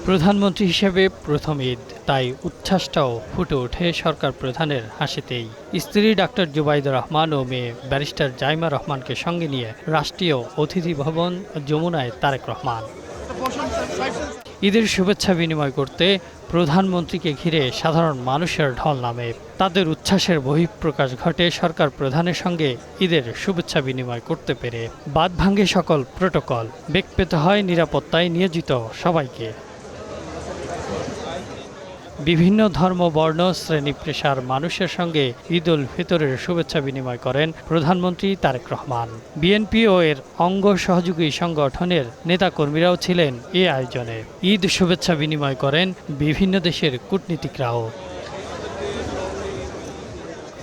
প্রধানমন্ত্রী হিসেবে প্রথম ঈদ, তাই উচ্ছ্বাসটাও ফুটে ওঠে সরকার প্রধানের হাসিতেই। স্ত্রী ডাক্তার জুবাইদুর রহমান ও মেয়ে ব্যারিস্টার জাইমা রহমানকে সঙ্গে নিয়ে রাষ্ট্রীয় অতিথি ভবন যমুনায় তারেক রহমান। ঈদের শুভেচ্ছা বিনিময় করতে প্রধানমন্ত্রীকে ঘিরে সাধারণ মানুষের ঢল নামে। তাদের উচ্ছ্বাসের বহিঃপ্রকাশ ঘটে সরকার প্রধানের সঙ্গে ঈদের শুভেচ্ছা বিনিময় করতে পেরে। বাদ ভাঙে সকল প্রোটোকল, বেগ পেতে হয় নিরাপত্তায় নিয়োজিত সবাইকে। বিভিন্ন ধর্ম, বর্ণ, শ্রেণী পেশার মানুষের সঙ্গে ঈদ উল ফিতরের শুভেচ্ছা বিনিময় করেন প্রধানমন্ত্রী তারেক রহমান। বিএনপি ও এর অঙ্গ সহযোগী সংগঠনের নেতাকর্মীরাও ছিলেন এ আয়োজনে। ঈদ শুভেচ্ছা বিনিময় করেন বিভিন্ন দেশের কূটনীতিকরাও।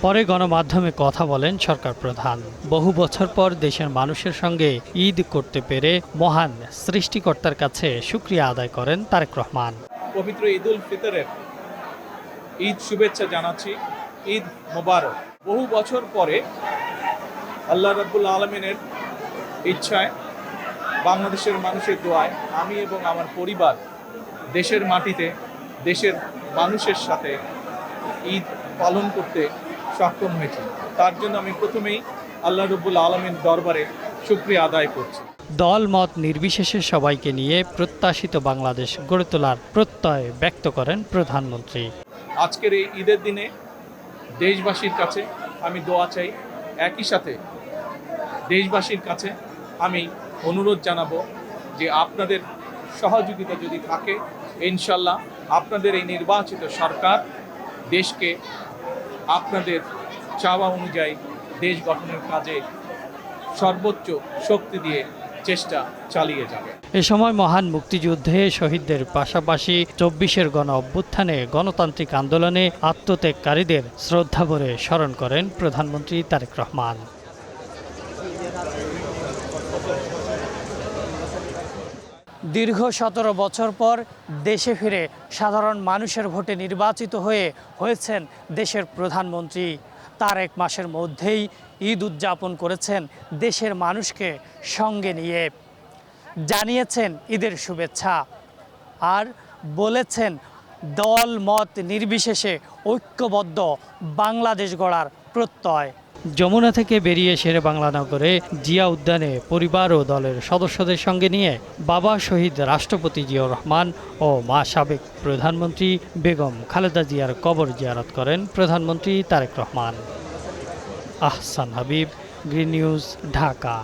পরে গণমাধ্যমে কথা বলেন সরকার প্রধান। বহু বছর পর দেশের মানুষের সঙ্গে ঈদ করতে পেরে মহান সৃষ্টিকর্তার কাছে শুকরিয়া আদায় করেন তারেক রহমান। পবিত্র ঈদ উল ফিতরের ঈদ শুভেচ্ছা জানাচ্ছি। ঈদ মোবারক। বহু বছর পরে আল্লাহ রাব্বুল আলামিনের ইচ্ছায়, বাংলাদেশের মানুষের দোয়ায় আমি এবং আমার পরিবার দেশের মাটিতে দেশের মানুষের সাথে ঈদ পালন করতে সক্ষম হয়েছি। তার জন্য আমি প্রথমেই আল্লাহ রাব্বুল আলামিন দরবারে শুকরিয়া আদায় করছি। দল মত নির্বিশেষে সবাইকে নিয়ে প্রত্যাশিত বাংলাদেশ গড়ে তোলার প্রত্যয় ব্যক্ত করেন প্রধানমন্ত্রী। আজকের এই ঈদের দিনে দেশবাসীর কাছে আমি দোয়া চাই। একই সাথে দেশবাসীর কাছে আমি অনুরোধ জানাবো যে আপনাদের সহযোগিতা যদি থাকে, ইনশাল্লাহ আপনাদের এই নির্বাচিত সরকার দেশকে আপনাদের চাওয়া অনুযায়ী দেশ গঠনের কাজে সর্বোচ্চ শক্তি দিয়ে চেষ্টা চালিয়ে যাবে। এ সময় মহান মুক্তিযুদ্ধে শহীদদের পাশাপাশি ২৪-এর গণ অভ্যুত্থানে গণতান্ত্রিক আন্দোলনে আত্মত্যাগকারীদের শ্রদ্ধাভরে স্মরণ করেন প্রধানমন্ত্রী তারেক রহমান। দীর্ঘ ১৭ বছর পর দেশে ফিরে সাধারণ মানুষের ভোটে নির্বাচিত হয়েছেন দেশের প্রধানমন্ত্রী। তার এক মাসের মধ্যেই ঈদ উদযাপন করেছেন দেশের মানুষকে সঙ্গে নিয়ে, জানিয়েছেন ঈদের শুভেচ্ছা আর বলেছেন দল মত নির্বিশেষে ঐক্যবদ্ধ বাংলাদেশ গড়ার প্রত্যয়। যমুনা থেকে বেরিয়ে শেরেবাংলা নগরে জিয়া উদ্যানে পরিবার ও দলের সদস্যদের সঙ্গে নিয়ে বাবা শহীদ রাষ্ট্রপতি জিয়াউর রহমান ও মা সাবেক প্রধানমন্ত্রী বেগম খালেদা জিয়ার কবর জিয়ারত করেন প্রধানমন্ত্রী তারেক রহমান। Ahsan Habib, green news, Dhaka.